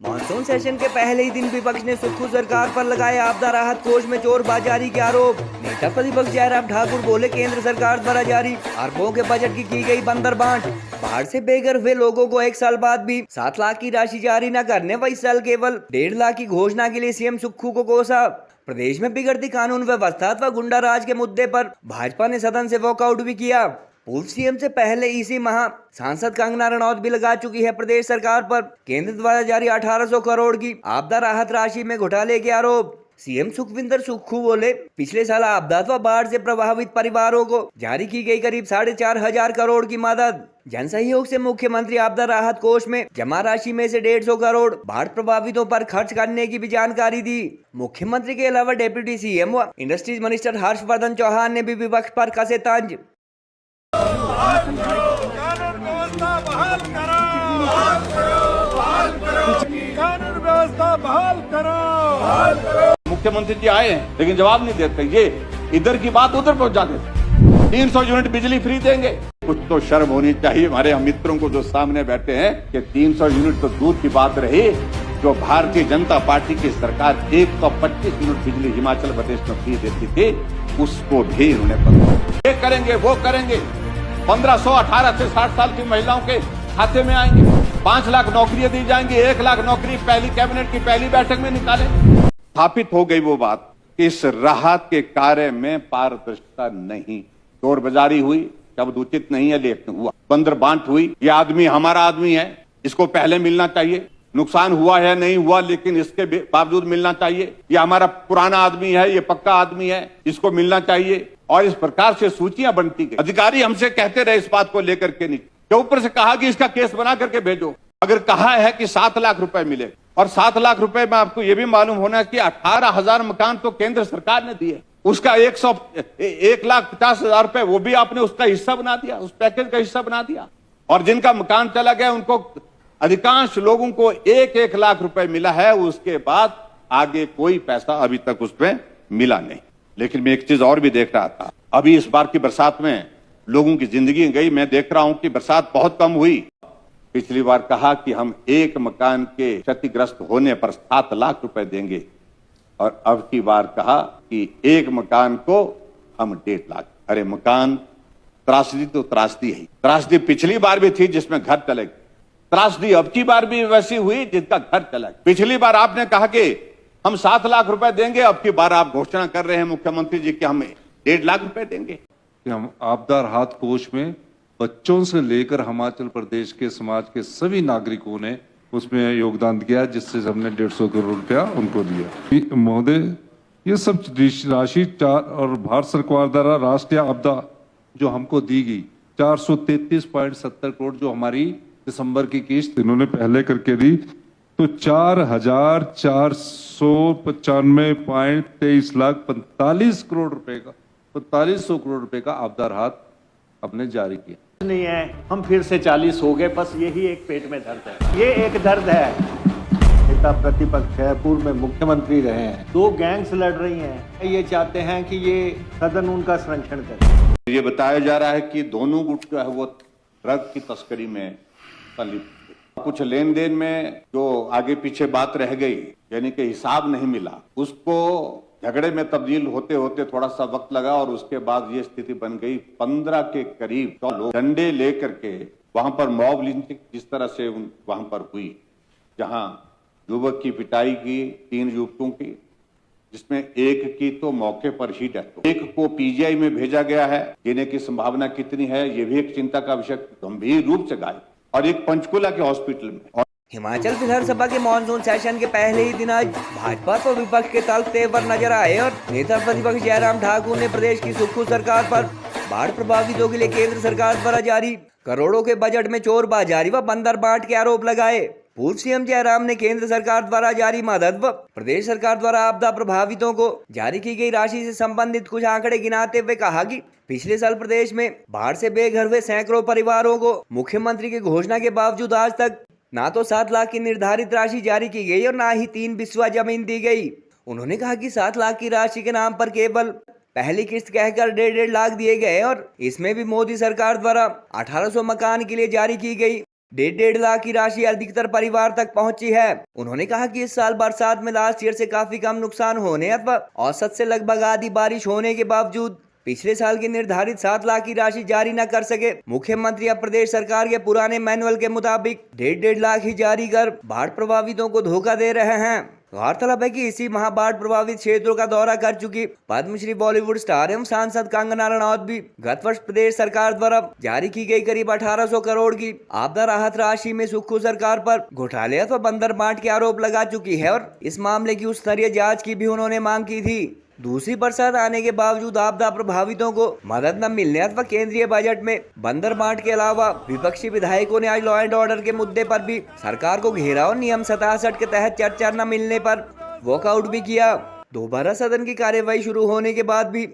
Monsoon session के पहले ही दिन विपक्ष ने सुक्खू सरकार पर लगाए आपदा राहत कोष में चोर बाजारी के आरोप। नेता प्रतिपक्ष जयराम ठाकुर बोले केंद्र सरकार द्वारा जारी अरबों के बजट की गई बंदर बांट। बाढ़ से बेघर हुए लोगों को 1 साल बाद भी 7 लाख की राशि जारी न करने व इस साल केवल 1.5 लाख की घोषणा के लिए सीएम सुक्खू को कोसा। प्रदेश में बिगड़ती कानून व्यवस्था व गुंडा राज के मुद्दे पर भाजपा ने सदन से वॉकआउट भी किया। पूर्व सीएम से पहले इसी माह सांसद कंगना रनौत भी लगा चुकी है प्रदेश सरकार पर केंद्र द्वारा जारी 1800 करोड़ की आपदा राहत राशि में घोटाले के आरोप। सीएम सुखविंदर सुक्खू बोले पिछले साल आपदा व बाढ़ से प्रभावित परिवारों को जारी की गई करीब 4,500 करोड़ की मदद। जन सहयोग से मुख्यमंत्री आपदा राहत कोष में जमा राशि में से 150 करोड़ बाढ़ प्रभावितों पर खर्च करने की भी जानकारी दी। मुख्यमंत्री के अलावा डिप्टी सीएम व इंडस्ट्रीज मिनिस्टर हर्षवर्धन चौहान ने भी विपक्ष पर कसे तंज। कानून व्यवस्था बहाल करो, कानून व्यवस्था बहाल करो। मुख्यमंत्री जी आए हैं लेकिन जवाब नहीं देते, ये इधर की बात उधर पहुंचा देते। 300 यूनिट बिजली फ्री देंगे, कुछ तो शर्म होनी चाहिए हमारे हम मित्रों को जो सामने बैठे हैं कि 300 यूनिट तो दूर की बात रही, जो भारतीय जनता पार्टी की सरकार 125 यूनिट बिजली हिमाचल प्रदेश में फ्री देती थी, उसको भी इन्होंने बंद। ये करेंगे वो करेंगे, 1500 18 से 60 साल की महिलाओं के खाते में आएंगे, 5 लाख नौकरियां दी जाएंगी, 1 लाख नौकरी पहली कैबिनेट की पहली बैठक में निकालेंगे। स्थापित हो गई वो बात कि इस राहत के कार्य में पारदर्शिता नहीं, चोर बाजारी हुई, शब्द उचित नहीं है लेकिन हुआ, बंदर बांट हुई। ये आदमी हमारा आदमी है, इसको पहले मिलना चाहिए, नुकसान हुआ है नहीं हुआ लेकिन इसके बावजूद मिलना चाहिए। ये हमारा पुराना आदमी है, ये पक्का आदमी है, इसको मिलना चाहिए। और इस प्रकार से सूचियां बनती गई। अधिकारी हमसे कहते रहे इस बात को लेकर के नहीं, के ऊपर से कहा कि इसका केस बना करके भेजो। अगर कहा है कि 7 लाख रुपए मिले और 7 लाख रुपए में आपको यह भी मालूम होना है कि 18,000 मकान तो केंद्र सरकार ने दिए, उसका 1,50,000 रुपए वो भी आपने उसका हिस्सा बना दिया, उस पैकेज का हिस्सा बना दिया। और जिनका मकान चला गया उनको अधिकांश लोगों को 1-1 लाख रुपए मिला है, उसके बाद आगे कोई पैसा अभी तक उस पर मिला नहीं। लेकिन मैं एक चीज और भी देख रहा था, अभी इस बार की बरसात में लोगों की जिंदगी गई। मैं देख रहा हूं कि बरसात बहुत कम हुई। पिछली बार कहा कि हम एक मकान के क्षतिग्रस्त होने पर 7 लाख रुपए देंगे और अब की बार कहा कि एक मकान को हम 1.5 लाख। अरे मकान त्रासदी तो त्रासदी है, त्रासदी पिछली बार भी थी जिसमें घर चले गए, त्रासदी अब की बार भी वैसी हुई जिसका घर चला गया। पिछली बार आपने कहा कि हम 7 लाख रुपए देंगे, अब की बार आप घोषणा कर रहे हैं मुख्यमंत्री जी कि हम 1.5 लाख रुपए देंगे। हम आपदा राहत कोष में बच्चों से लेकर हिमाचल प्रदेश के समाज के सभी नागरिकों ने उसमें योगदान किया, जिससे हमने 150 करोड़ रुपया उनको दिया। महोदय, ये सब राशि और भारत सरकार द्वारा राष्ट्रीय आपदा जो हमको दी गई 433.70 करोड़, जो हमारी दिसंबर की किस्त इन्होंने पहले करके दी, तो 4,495.23 लाख 45 करोड़ रुपए का 4500 करोड़ रुपए का आपदा राहत हमने जारी किया। नहीं है, हम फिर से 40 हो गए, बस यही एक पेट में दर्द है, ये एक दर्द है। नेता प्रतिपक्ष है, पूर्व में मुख्यमंत्री रहे हैं, 2 गैंग्स लड़ रही हैं, ये चाहते हैं कि ये सदन उनका संरक्षण करे। ये बताया जा रहा है कि दोनों गुट जो है वो ड्रग की तस्करी में संलिप्त, कुछ लेन देन में जो आगे पीछे बात रह गई, यानी कि हिसाब नहीं मिला, उसको झगड़े में तब्दील होते होते थोड़ा सा वक्त लगा और उसके बाद ये स्थिति बन गई। 15 के करीब लोग डंडे लेकर के वहां पर मॉब लिंचिंग जिस तरह से वहां पर हुई, जहां युवक की पिटाई की 3 युवकों की, जिसमें एक की तो मौके पर ही डेथ हो, एक को पीजीआई में भेजा गया है, जीने की संभावना कितनी है ये भी एक चिंता का विषय, गंभीर रूप से घायल, और एक पंचकुला के हॉस्पिटल में। हिमाचल विधानसभा के मानसून सेशन के पहले ही दिन आज भाजपा को विपक्ष के तल तेवर नजर आए और नेता प्रतिपक्ष जयराम ठाकुर ने प्रदेश की सुक्खू सरकार पर बाढ़ प्रभावितों के लिए केंद्र सरकार द्वारा जारी करोड़ों के बजट में चोर बाजारी व बंदर बांट के आरोप लगाए। पूर्व सीएम जयराम ने केंद्र सरकार द्वारा जारी मदद व प्रदेश सरकार द्वारा आपदा प्रभावितों को जारी की गई राशि से संबंधित कुछ आंकड़े गिनाते हुए कहा कि पिछले साल प्रदेश में बाढ़ से बेघर हुए सैकड़ों परिवारों को मुख्यमंत्री की घोषणा के बावजूद आज तक ना तो 7 लाख की निर्धारित राशि जारी की गई और ना ही 3 बिस्वा जमीन दी गई। उन्होंने कहा कि 7 लाख की राशि के नाम पर केवल पहली किस्त कहकर 1.5 लाख दिए गए और इसमें भी मोदी सरकार द्वारा 1800 मकान के लिए जारी की गई 1.5 लाख की राशि अधिकतर परिवार तक पहुंची है। उन्होंने कहा कि इस साल बरसात में लास्ट ईयर से काफी कम नुकसान होने अथवा औसत से लगभग आधी बारिश होने के बावजूद पिछले साल की निर्धारित 7 लाख की राशि जारी न कर सके। मुख्यमंत्री अब प्रदेश सरकार के पुराने मैनुअल के मुताबिक 1.5 लाख ही जारी कर बाढ़ प्रभावितों को धोखा दे रहे हैं। गौरतलब है कि इसी माह बाढ़ प्रभावित क्षेत्रों का दौरा कर चुकी पद्मश्री बॉलीवुड स्टार एवं सांसद कंगना रनौत भी गत वर्ष प्रदेश सरकार द्वारा जारी की गई करीब 1800 करोड़ की आपदा राहत राशि में सुक्खू सरकार पर घोटाले अथवा बंदर बांट के आरोप लगा चुकी है और इस मामले की उच्च स्तरीय जांच की भी उन्होंने मांग की थी। दूसरी बरसात आने के बावजूद आपदा प्रभावितों को मदद न मिलने अथवा केंद्रीय बजट में बंदर बांट के अलावा विपक्षी विधायकों ने आज लॉ एंड ऑर्डर के मुद्दे पर भी सरकार को घेरा और नियम 67 के तहत चर्चा न मिलने पर वॉकआउट भी किया। दोबारा सदन की कार्यवाही शुरू होने के बाद भी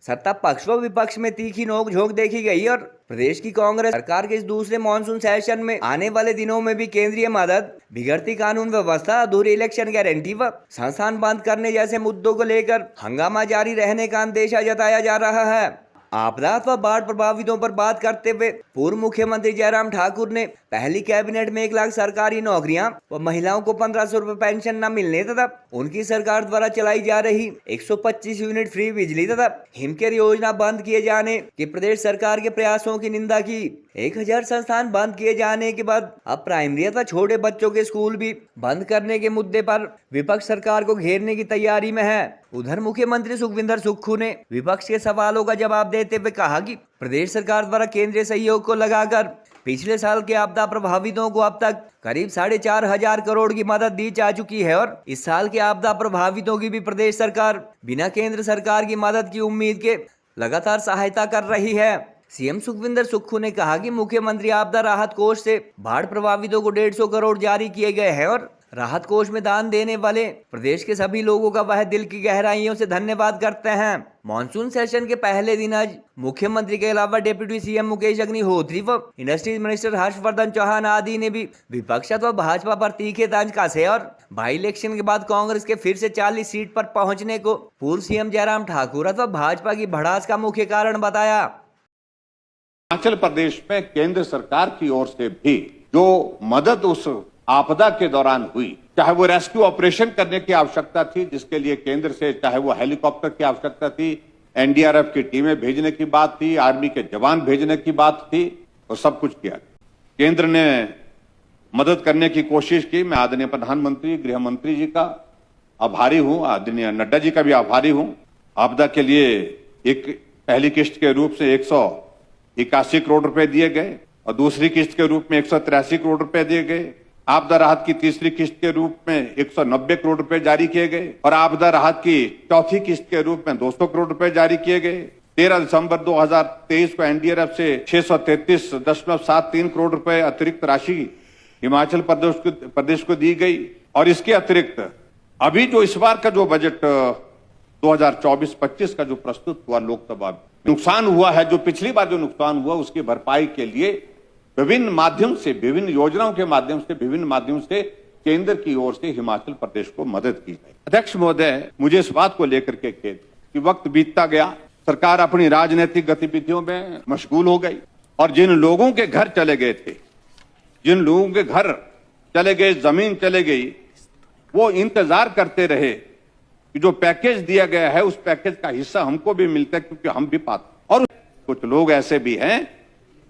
सत्ता पक्ष व विपक्ष में तीखी नोकझोंक देखी गई और प्रदेश की कांग्रेस सरकार के इस दूसरे मॉनसून सेशन में आने वाले दिनों में भी केंद्रीय मदद, बिगड़ती कानून व्यवस्था, अधूरी इलेक्शन गारंटी व संस्थान बंद करने जैसे मुद्दों को लेकर हंगामा जारी रहने का अंदेशा जताया जा रहा है। आपदा व बाढ़ प्रभावितों पर बात करते हुए पूर्व मुख्यमंत्री जयराम ठाकुर ने पहली कैबिनेट में 1 लाख सरकारी नौकरियां व महिलाओं को 1500 रुपए पेंशन न मिलने तथा उनकी सरकार द्वारा चलाई जा रही 125 यूनिट फ्री बिजली तथा हिमकेयर योजना बंद किए जाने के प्रदेश सरकार के प्रयासों की निंदा की। 1000 संस्थान बंद किए जाने के बाद अब प्राइमरी अथवा छोटे बच्चों के स्कूल भी बंद करने के मुद्दे पर विपक्ष सरकार को घेरने की तैयारी में है। उधर मुख्यमंत्री सुखविंदर सुक्खू ने विपक्ष के सवालों का जवाब देते हुए कहा कि प्रदेश सरकार द्वारा केंद्रीय सहयोग को लगाकर पिछले साल के आपदा प्रभावितों को अब तक करीब 4500 करोड़ की मदद दी जा चुकी है और इस साल के आपदा प्रभावितों की भी प्रदेश सरकार बिना केंद्र सरकार की मदद की उम्मीद के लगातार सहायता कर रही है। सीएम सुखविंदर सुक्खू ने कहा कि मुख्यमंत्री आपदा राहत कोष से बाढ़ प्रभावितों को 150 करोड़ जारी किए गए हैं और राहत कोष में दान देने वाले प्रदेश के सभी लोगों का वह दिल की गहराइयों से धन्यवाद करते हैं। मॉनसून सेशन के पहले दिन आज मुख्यमंत्री के अलावा डिप्टी सीएम मुकेश अग्निहोत्री व इंडस्ट्रीज मिनिस्टर हर्षवर्धन चौहान आदि ने भी विपक्ष व भाजपा पर तीखे तंज कसे और बाई इलेक्शन के बाद कांग्रेस के फिर से 40 सीट पर पहुंचने को पूर्व सीएम जयराम ठाकुर अथवा भाजपा की भड़ास का मुख्य कारण बताया। हिमाचल प्रदेश में केंद्र सरकार की ओर से भी जो मदद उस आपदा के दौरान हुई, चाहे वो रेस्क्यू ऑपरेशन करने की आवश्यकता थी जिसके लिए केंद्र से, चाहे वो हेलीकॉप्टर की आवश्यकता थी, एनडीआरएफ की टीमें भेजने की बात थी, आर्मी के जवान भेजने की बात थी, और सब कुछ किया। केंद्र ने मदद करने की कोशिश की। मैं आदरणीय प्रधानमंत्री, गृह मंत्री जी का आभारी हूं, आदरणीय नड्डा जी का भी आभारी हूं। आपदा के लिए एक पहली किस्त के रूप से 181 करोड़ रुपए दिए गए और दूसरी किस्त के रूप में 183 करोड़ रुपए दिए गए। आपदा राहत की तीसरी किस्त के रूप में 190 करोड़ रुपए जारी किए गए और आपदा राहत की चौथी किस्त के रूप में 200 करोड़ रुपए जारी किए गए। 13 दिसंबर 2023 को एनडीआरएफ से 633.73 करोड़ रुपए अतिरिक्त राशि हिमाचल प्रदेश को दी गई। और इसके अतिरिक्त अभी जो इस बार का जो बजट 2024-25 का जो प्रस्तुत हुआ लोकसभा में, नुकसान हुआ है, जो पिछली बार जो नुकसान हुआ उसकी भरपाई के लिए विभिन्न माध्यम से, विभिन्न योजनाओं के माध्यम से, विभिन्न माध्यम से केंद्र की ओर से हिमाचल प्रदेश को मदद की जाए। अध्यक्ष महोदय, मुझे इस बात को लेकर के खेद कि वक्त बीतता गया, सरकार अपनी राजनीतिक गतिविधियों में मशगूल हो गई और जिन लोगों के घर चले गए थे, जिन लोगों के घर चले गए, जमीन चले गई, वो इंतजार करते रहे कि जो पैकेज दिया गया है उस पैकेज का हिस्सा हमको भी मिलता है, क्योंकि हम भी पाते। और कुछ लोग ऐसे भी हैं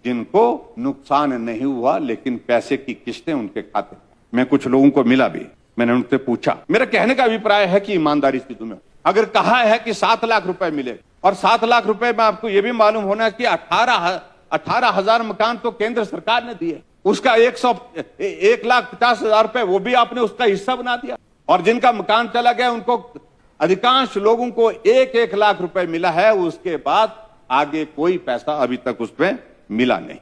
जिनको नुकसान नहीं हुआ लेकिन पैसे की किस्तें उनके खाते में, कुछ लोगों को मिला भी। मैंने उनसे पूछा, मेरा कहने का अभिप्राय है कि ईमानदारी से तुम्हें अगर कहा है कि 7 लाख रुपए मिले और 7 लाख रुपए में आपको यह भी मालूम होना कि 18,000 मकान तो केंद्र सरकार ने दिए, उसका 1,50,000 रुपए वो भी आपने उसका हिस्सा बना दिया और जिनका मकान चला गया उनको, अधिकांश लोगों को 1-1 लाख रुपए मिला है। उसके बाद आगे कोई पैसा अभी तक उसमें मिला नहीं।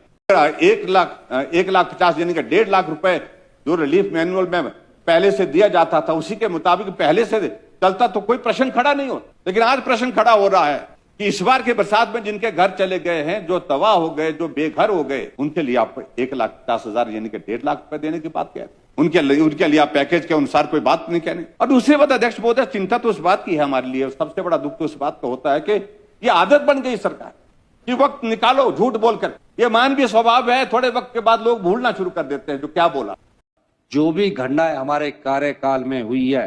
1,50,000 यानी कि 1.5 लाख रुपए जो रिलीफ मैनुअल में पहले से दिया जाता था उसी के मुताबिक पहले से चलता तो कोई प्रश्न खड़ा नहीं होता। लेकिन आज प्रश्न खड़ा हो रहा है कि इस बार के बरसात में जिनके घर चले गए हैं, जो तबाह हो गए, जो बेघर हो गए, उनके लिए आप 1,50,000 यानी कि 1.5 लाख रुपए देने की बात कह रहे हैं। उनके लिए आप पैकेज के अनुसार कोई बात नहीं कहने। और दूसरी बात अध्यक्ष महोदय, चिंता तो उस बात की है हमारे लिए, सबसे बड़ा दुख तो इस बात का होता है कि ये आदत बन गई सरकार कि वक्त निकालो झूठ बोलकर। ये मानवीय स्वभाव है, थोड़े वक्त के बाद लोग भूलना शुरू कर देते हैं जो क्या बोला। जो भी घटनाएं हमारे कार्यकाल में हुई है,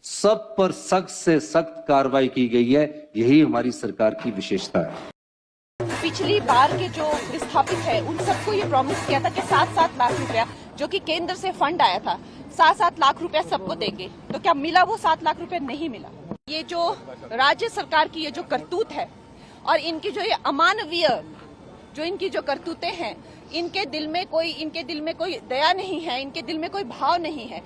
सब पर सख्त से सख्त कार्रवाई की गई है। यही हमारी सरकार की विशेषता है। पिछली बार के जो विस्थापित है उन सबको ये प्रॉमिस किया था कि 7-7 लाख रुपया जो कि केंद्र से फंड आया था, 7-7 लाख रुपया सबको देंगे। तो क्या मिला? वो 7 लाख रुपया नहीं मिला। ये जो राज्य सरकार की ये जो करतूत है और इनकी जो ये अमानवीय जो इनकी जो करतूतें हैं, इनके दिल में कोई दया नहीं है, इनके दिल में कोई भाव नहीं है।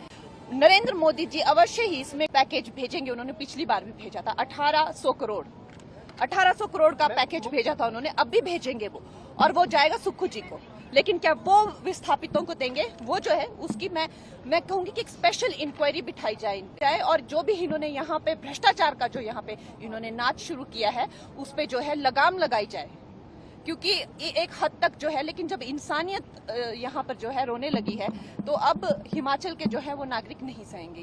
नरेंद्र मोदी जी अवश्य ही इसमें पैकेज भेजेंगे। उन्होंने पिछली बार भी भेजा था 1800 करोड़ का पैकेज भेजा था उन्होंने, अब भी भेजेंगे वो, और वो जाएगा सुक्खू जी को। लेकिन क्या वो विस्थापितों को देंगे? वो जो है उसकी मैं कहूंगी कि एक स्पेशल इंक्वायरी बिठाई जाए और जो भी इन्होंने यहाँ पे भ्रष्टाचार का जो यहाँ पे इन्होंने नाच शुरू किया है उस पे जो है लगाम लगाई जाए, क्योंकि एक हद तक जो है, लेकिन जब इंसानियत यहाँ पर जो है रोने लगी है तो अब हिमाचल के जो है वो नागरिक नहीं सहेंगे,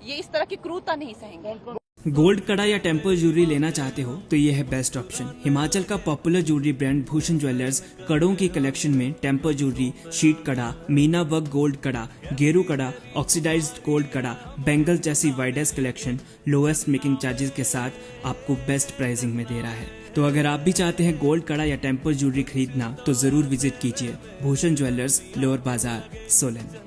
ये इस तरह की क्रूरता नहीं सहेंगे। गोल्ड कड़ा या टेम्पर ज्वेलरी लेना चाहते हो तो ये है बेस्ट ऑप्शन। हिमाचल का popular jewellery brand Bhushan Jewellers कड़ों की कलेक्शन में टेम्पर ज्वेलरी, शीट कड़ा, मीना वर्क गोल्ड कड़ा, गेरू कड़ा, ऑक्सीडाइज्ड गोल्ड कड़ा, बैंगल जैसी widest collection lowest making charges के साथ आपको बेस्ट प्राइसिंग में दे रहा है। तो अगर आप भी चाहते हैं गोल्ड कड़ा या टेम्पर ज्वेलरी खरीदना तो जरूर विजिट कीजिए भूषण ज्वेलर्स, लोअर बाजार, सोलन।